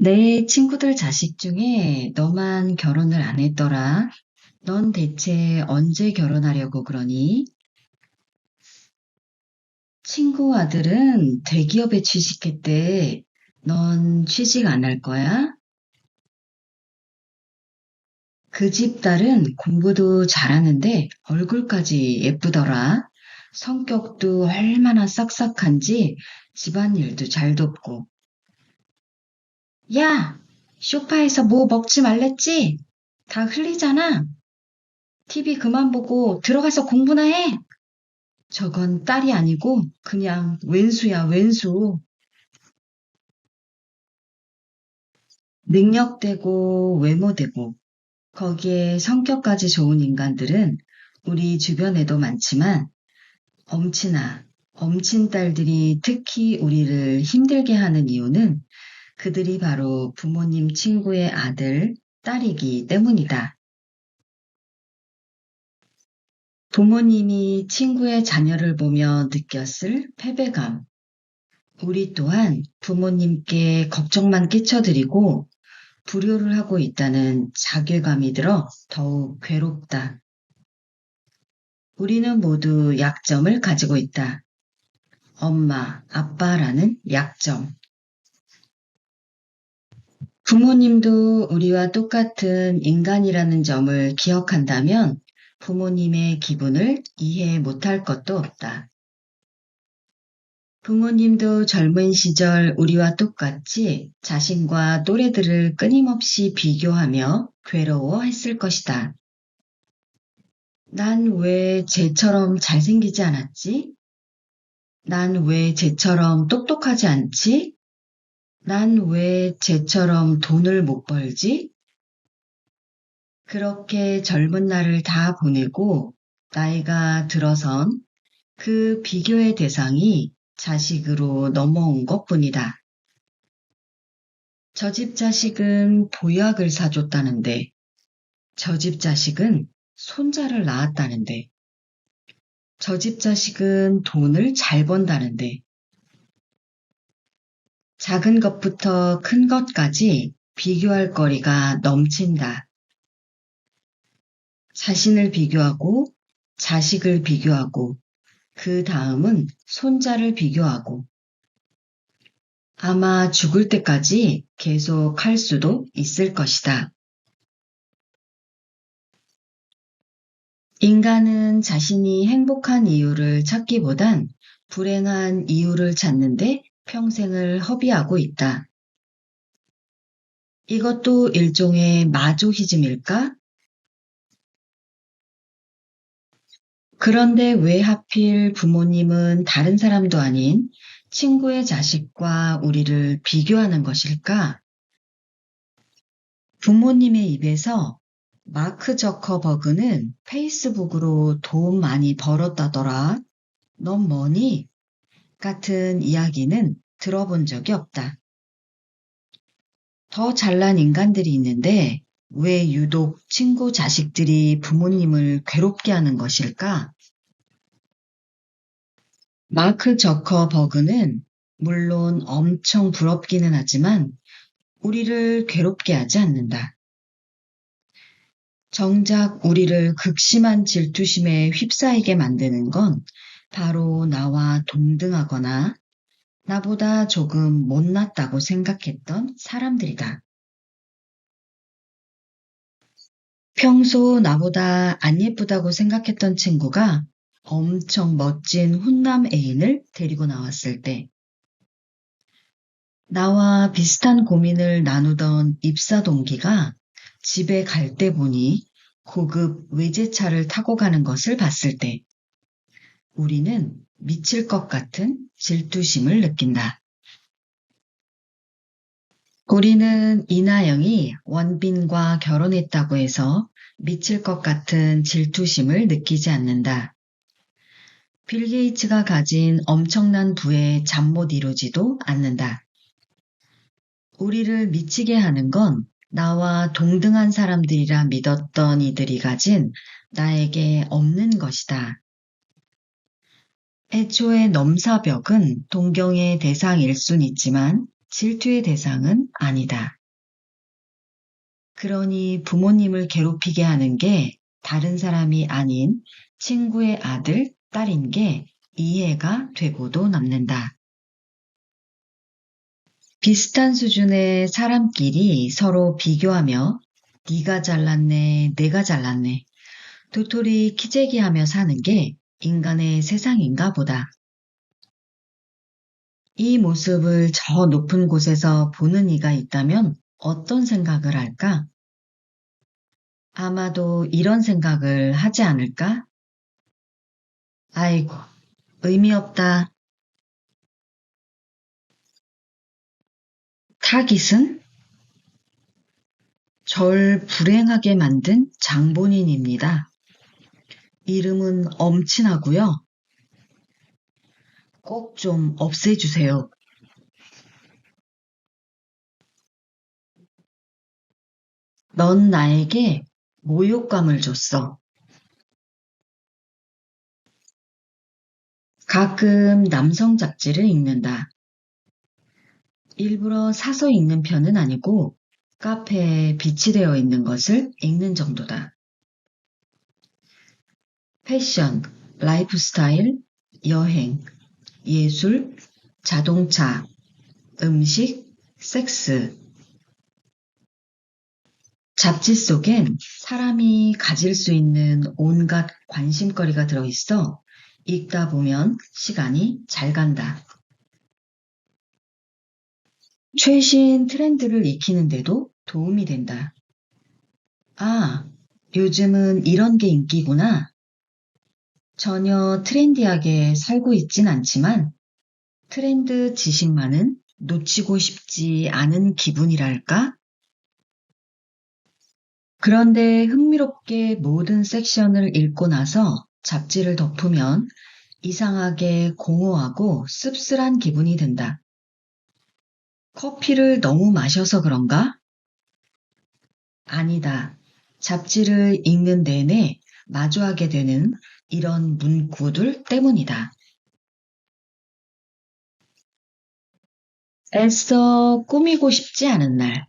내 친구들 자식 중에 너만 결혼을 안 했더라. 넌 대체 언제 결혼하려고 그러니? 친구 아들은 대기업에 취직했대. 넌 취직 안 할 거야? 그 집 딸은 공부도 잘하는데 얼굴까지 예쁘더라. 성격도 얼마나 싹싹한지 집안일도 잘 돕고. 야, 소파에서 뭐 먹지 말랬지? 다 흘리잖아. TV 그만 보고 들어가서 공부나 해. 저건 딸이 아니고 그냥 왼수야, 왼수. 능력되고 외모되고 거기에 성격까지 좋은 인간들은 우리 주변에도 많지만 엄친아, 엄친 딸들이 특히 우리를 힘들게 하는 이유는 그들이 바로 부모님 친구의 아들, 딸이기 때문이다. 부모님이 친구의 자녀를 보며 느꼈을 패배감, 우리 또한 부모님께 걱정만 끼쳐드리고 불효를 하고 있다는 자괴감이 들어 더욱 괴롭다. 우리는 모두 약점을 가지고 있다. 엄마, 아빠라는 약점. 부모님도 우리와 똑같은 인간이라는 점을 기억한다면 부모님의 기분을 이해 못할 것도 없다. 부모님도 젊은 시절 우리와 똑같이 자신과 또래들을 끊임없이 비교하며 괴로워했을 것이다. 난 왜 쟤처럼 잘생기지 않았지? 난 왜 쟤처럼 똑똑하지 않지? 난 왜 쟤처럼 돈을 못 벌지? 그렇게 젊은 날을 다 보내고 나이가 들어선 그 비교의 대상이 자식으로 넘어온 것뿐이다. 저 집 자식은 보약을 사줬다는데, 저 집 자식은 손자를 낳았다는데, 저 집 자식은 돈을 잘 번다는데, 작은 것부터 큰 것까지 비교할 거리가 넘친다. 자신을 비교하고, 자식을 비교하고, 그 다음은 손자를 비교하고, 아마 죽을 때까지 계속 할 수도 있을 것이다. 인간은 자신이 행복한 이유를 찾기보단 불행한 이유를 찾는데 평생을 허비하고 있다. 이것도 일종의 마조히즘일까? 그런데 왜 하필 부모님은 다른 사람도 아닌 친구의 자식과 우리를 비교하는 것일까? 부모님의 입에서 마크 저커버그는 페이스북으로 돈 많이 벌었다더라. 넌 뭐니? 같은 이야기는 들어본 적이 없다. 더 잘난 인간들이 있는데 왜 유독 친구 자식들이 부모님을 괴롭게 하는 것일까? 마크 저커버그는 물론 엄청 부럽기는 하지만 우리를 괴롭게 하지 않는다. 정작 우리를 극심한 질투심에 휩싸이게 만드는 건 바로 나와 동등하거나 나보다 조금 못났다고 생각했던 사람들이다. 평소 나보다 안 예쁘다고 생각했던 친구가 엄청 멋진 훈남 애인을 데리고 나왔을 때, 나와 비슷한 고민을 나누던 입사 동기가 집에 갈 때 보니 고급 외제차를 타고 가는 것을 봤을 때, 우리는 미칠 것 같은 질투심을 느낀다. 우리는 이나영이 원빈과 결혼했다고 해서 미칠 것 같은 질투심을 느끼지 않는다. 빌 게이츠가 가진 엄청난 부에 잠 못 이루지도 않는다. 우리를 미치게 하는 건 나와 동등한 사람들이라 믿었던 이들이 가진 나에게 없는 것이다. 애초에 넘사벽은 동경의 대상일 순 있지만 질투의 대상은 아니다. 그러니 부모님을 괴롭히게 하는 게 다른 사람이 아닌 친구의 아들, 딸인 게 이해가 되고도 남는다. 비슷한 수준의 사람끼리 서로 비교하며 네가 잘났네, 내가 잘났네, 도토리 키재기하며 사는 게 인간의 세상인가 보다. 이 모습을 저 높은 곳에서 보는 이가 있다면 어떤 생각을 할까? 아마도 이런 생각을 하지 않을까? 아이고, 의미 없다. 타깃은 절 불행하게 만든 장본인입니다. 이름은 엄친하고요. 꼭 좀 없애주세요. 넌 나에게 모욕감을 줬어. 가끔 남성 잡지를 읽는다. 일부러 사서 읽는 편은 아니고 카페에 비치되어 있는 것을 읽는 정도다. 패션, 라이프 스타일, 여행, 예술, 자동차, 음식, 섹스. 잡지 속엔 사람이 가질 수 있는 온갖 관심거리가 들어있어 읽다 보면 시간이 잘 간다. 최신 트렌드를 익히는데도 도움이 된다. 아, 요즘은 이런 게 인기구나. 전혀 트렌디하게 살고 있진 않지만 트렌드 지식만은 놓치고 싶지 않은 기분이랄까? 그런데 흥미롭게 모든 섹션을 읽고 나서 잡지를 덮으면 이상하게 공허하고 씁쓸한 기분이 든다. 커피를 너무 마셔서 그런가? 아니다. 잡지를 읽는 내내 마주하게 되는 이런 문구들 때문이다. 애써 꾸미고 싶지 않은 날.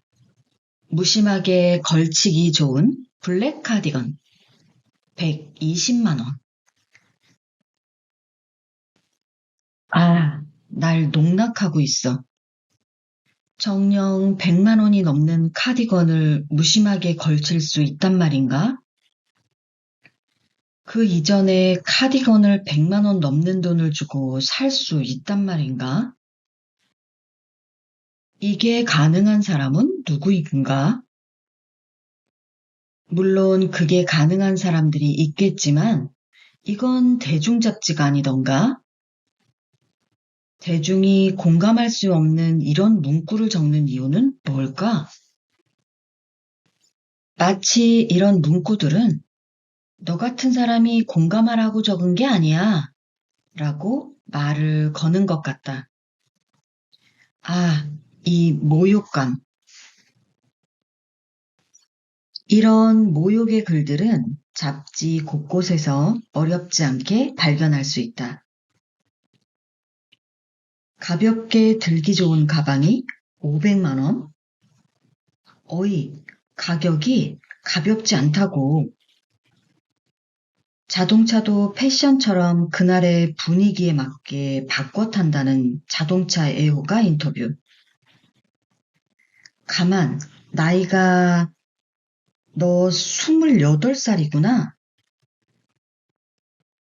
무심하게 걸치기 좋은 블랙 카디건. 120만 원. 아, 날 농락하고 있어. 정녕 100만 원이 넘는 카디건을 무심하게 걸칠 수 있단 말인가? 그 이전에 카디건을 100만 원 넘는 돈을 주고 살 수 있단 말인가? 이게 가능한 사람은 누구인가? 물론 그게 가능한 사람들이 있겠지만 이건 대중 잡지가 아니던가? 대중이 공감할 수 없는 이런 문구를 적는 이유는 뭘까? 마치 이런 문구들은 너 같은 사람이 공감하라고 적은 게 아니야 라고 말을 거는 것 같다. 아, 이 모욕감. 이런 모욕의 글들은 잡지 곳곳에서 어렵지 않게 발견할 수 있다. 가볍게 들기 좋은 가방이 500만 원? 어이, 가격이 가볍지 않다고. 자동차도 패션처럼 그날의 분위기에 맞게 바꿔 탄다는 자동차 애호가 인터뷰. 가만, 나이가 너 28살이구나.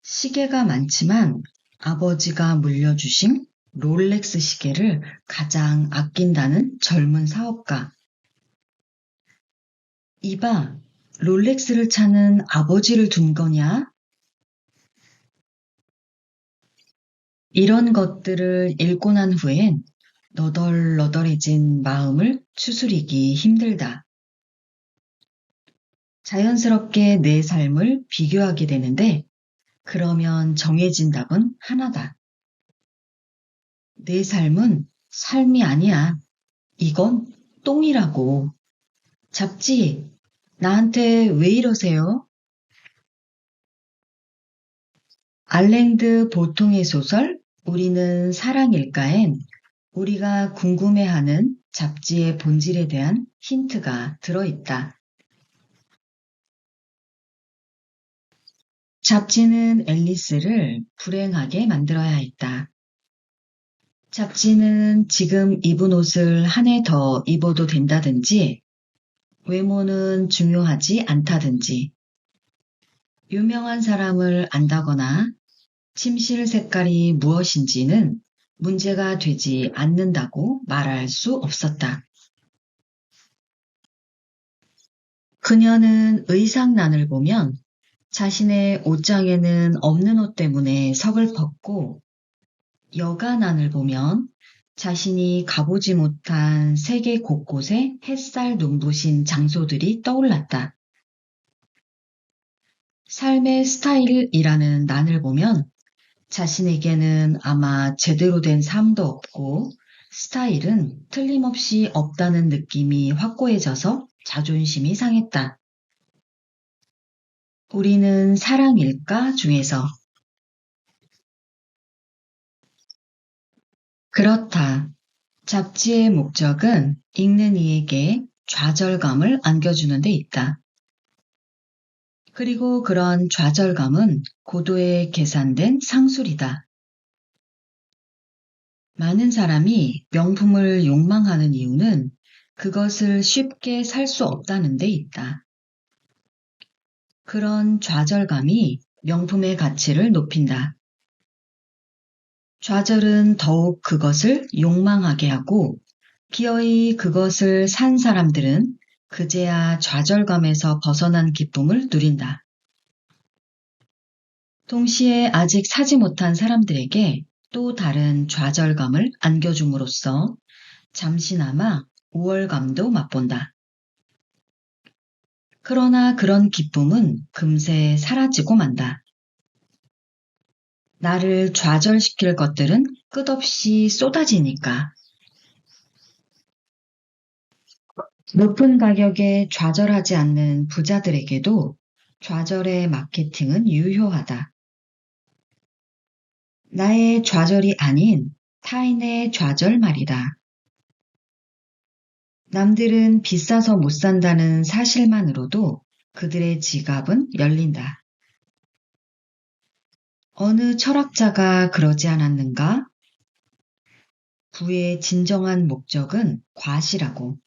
시계가 많지만 아버지가 물려주신 롤렉스 시계를 가장 아낀다는 젊은 사업가. 이봐, 롤렉스를 차는 아버지를 둔 거냐? 이런 것들을 읽고 난 후엔 너덜너덜해진 마음을 추스리기 힘들다. 자연스럽게 내 삶을 비교하게 되는데 그러면 정해진 답은 하나다. 내 삶은 삶이 아니야. 이건 똥이라고. 잡지, 나한테 왜 이러세요? 알랭드 보통의 소설 우리는 사랑일까엔 우리가 궁금해하는 잡지의 본질에 대한 힌트가 들어있다. 잡지는 앨리스를 불행하게 만들어야 했다. 잡지는 지금 입은 옷을 한 해 더 입어도 된다든지, 외모는 중요하지 않다든지, 유명한 사람을 안다거나 침실 색깔이 무엇인지는 문제가 되지 않는다고 말할 수 없었다. 그녀는 의상란을 보면 자신의 옷장에는 없는 옷 때문에 서글펐고, 여가란을 보면 자신이 가보지 못한 세계 곳곳에 햇살 눈부신 장소들이 떠올랐다. 삶의 스타일이라는 난을 보면 자신에게는 아마 제대로 된 삶도 없고 스타일은 틀림없이 없다는 느낌이 확고해져서 자존심이 상했다. 우리는 사랑일까 중에서 그렇다. 잡지의 목적은 읽는 이에게 좌절감을 안겨주는 데 있다. 그리고 그런 좌절감은 고도의 계산된 상술이다. 많은 사람이 명품을 욕망하는 이유는 그것을 쉽게 살 수 없다는 데 있다. 그런 좌절감이 명품의 가치를 높인다. 좌절은 더욱 그것을 욕망하게 하고 기어이 그것을 산 사람들은 그제야 좌절감에서 벗어난 기쁨을 누린다. 동시에 아직 사지 못한 사람들에게 또 다른 좌절감을 안겨줌으로써 잠시나마 우월감도 맛본다. 그러나 그런 기쁨은 금세 사라지고 만다. 나를 좌절시킬 것들은 끝없이 쏟아지니까. 높은 가격에 좌절하지 않는 부자들에게도 좌절의 마케팅은 유효하다. 나의 좌절이 아닌 타인의 좌절 말이다. 남들은 비싸서 못 산다는 사실만으로도 그들의 지갑은 열린다. 어느 철학자가 그러지 않았는가? 부의 진정한 목적은 과시라고.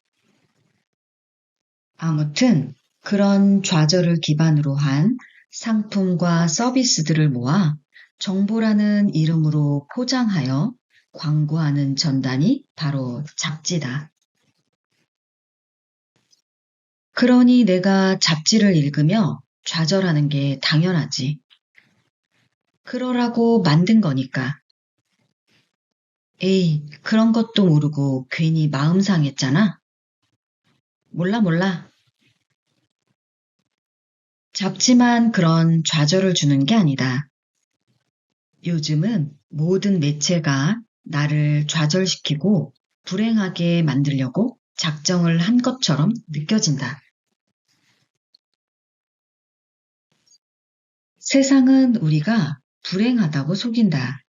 아무튼 그런 좌절을 기반으로 한 상품과 서비스들을 모아 정보라는 이름으로 포장하여 광고하는 전단이 바로 잡지다. 그러니 내가 잡지를 읽으며 좌절하는 게 당연하지. 그러라고 만든 거니까. 에이, 그런 것도 모르고 괜히 마음 상했잖아. 몰라, 몰라. 잡지만 그런 좌절을 주는 게 아니다. 요즘은 모든 매체가 나를 좌절시키고 불행하게 만들려고 작정을 한 것처럼 느껴진다. 세상은 우리가 불행하다고 속인다.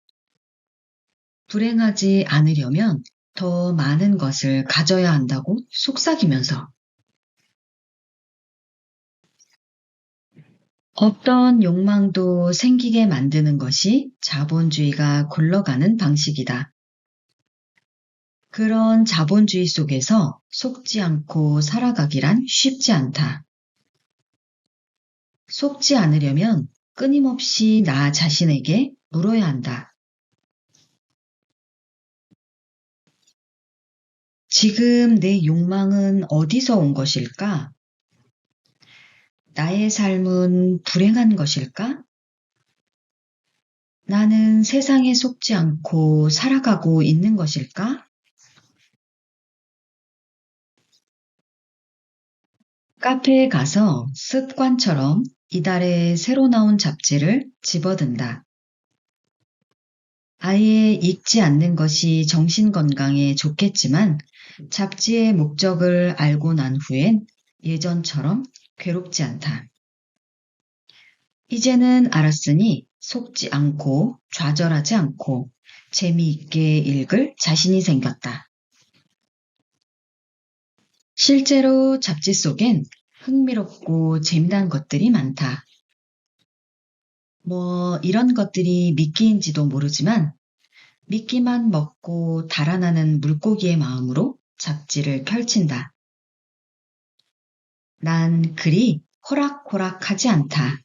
불행하지 않으려면 더 많은 것을 가져야 한다고 속삭이면서 어떤 욕망도 생기게 만드는 것이 자본주의가 굴러가는 방식이다. 그런 자본주의 속에서 속지 않고 살아가기란 쉽지 않다. 속지 않으려면 끊임없이 나 자신에게 물어야 한다. 지금 내 욕망은 어디서 온 것일까? 나의 삶은 불행한 것일까? 나는 세상에 속지 않고 살아가고 있는 것일까? 카페에 가서 습관처럼 이달에 새로 나온 잡지를 집어든다. 아예 읽지 않는 것이 정신 건강에 좋겠지만 잡지의 목적을 알고 난 후엔 예전처럼 괴롭지 않다. 이제는 알았으니 속지 않고 좌절하지 않고 재미있게 읽을 자신이 생겼다. 실제로 잡지 속엔 흥미롭고 재미난 것들이 많다. 이런 것들이 미끼인지도 모르지만 미끼만 먹고 달아나는 물고기의 마음으로 잡지를 펼친다. 난 그리 호락호락하지 않다.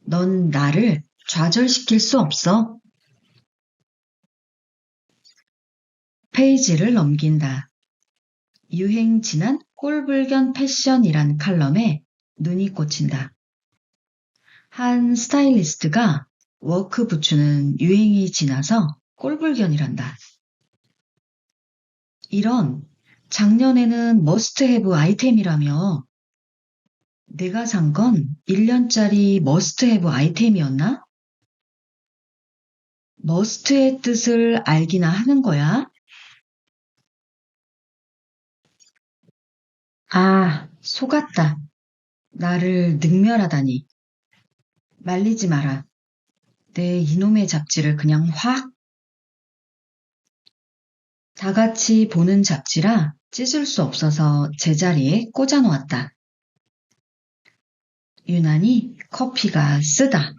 넌 나를 좌절시킬 수 없어. 페이지를 넘긴다. 유행 지난 꼴불견 패션이란 칼럼에 눈이 꽂힌다. 한 스타일리스트가 워크 부츠는 유행이 지나서 꼴불견이란다. 이런, 작년에는 머스트 헤브 아이템이라며. 내가 산 건 1년짜리 머스트 헤브 아이템이었나? 머스트의 뜻을 알기나 하는 거야? 아, 속았다. 나를 능멸하다니. 말리지 마라. 내 이놈의 잡지를 그냥 확. 다 같이 보는 잡지라 찢을 수 없어서 제자리에 꽂아 놓았다. 유난히 커피가 쓰다.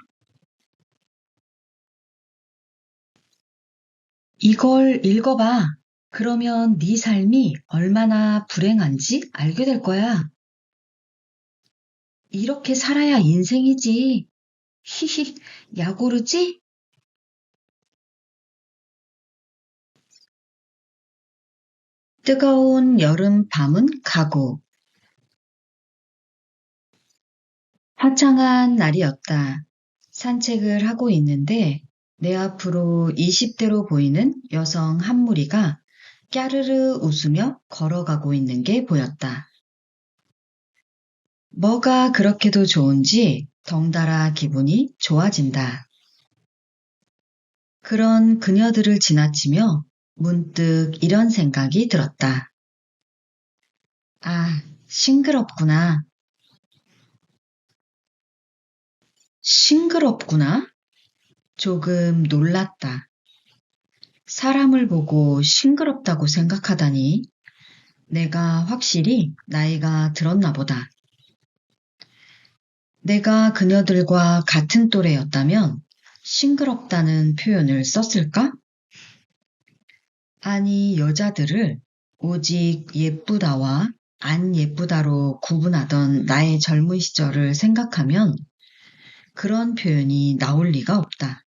이걸 읽어봐. 그러면 네 삶이 얼마나 불행한지 알게 될 거야. 이렇게 살아야 인생이지. 히히, 야고르지? 뜨거운 여름 밤은 가고. 화창한 날이었다. 산책을 하고 있는데 내 앞으로 20대로 보이는 여성 한 무리가 까르르 웃으며 걸어가고 있는 게 보였다. 뭐가 그렇게도 좋은지 덩달아 기분이 좋아진다. 그런 그녀들을 지나치며 문득 이런 생각이 들었다. 아, 싱그럽구나. 싱그럽구나? 조금 놀랐다. 사람을 보고 싱그럽다고 생각하다니 내가 확실히 나이가 들었나 보다. 내가 그녀들과 같은 또래였다면 싱그럽다는 표현을 썼을까? 아니, 여자들을 오직 예쁘다와 안 예쁘다로 구분하던 나의 젊은 시절을 생각하면 그런 표현이 나올 리가 없다.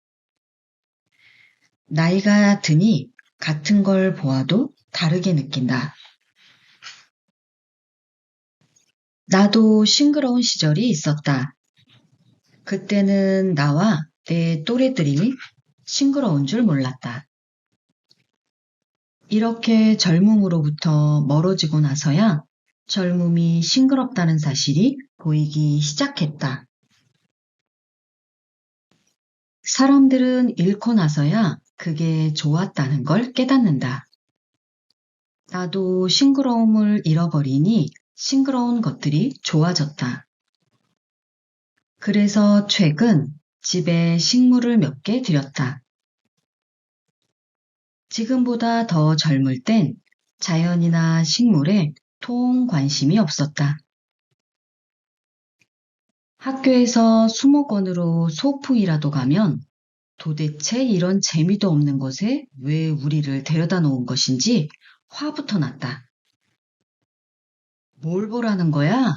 나이가 드니 같은 걸 보아도 다르게 느낀다. 나도 싱그러운 시절이 있었다. 그때는 나와 내 또래들이 싱그러운 줄 몰랐다. 이렇게 젊음으로부터 멀어지고 나서야 젊음이 싱그럽다는 사실이 보이기 시작했다. 사람들은 잃고 나서야 그게 좋았다는 걸 깨닫는다. 나도 싱그러움을 잃어버리니 싱그러운 것들이 좋아졌다. 그래서 최근 집에 식물을 몇 개 들였다. 지금보다 더 젊을 땐 자연이나 식물에 통 관심이 없었다. 학교에서 수목원으로 소풍이라도 가면 도대체 이런 재미도 없는 곳에 왜 우리를 데려다 놓은 것인지 화부터 났다. 뭘 보라는 거야?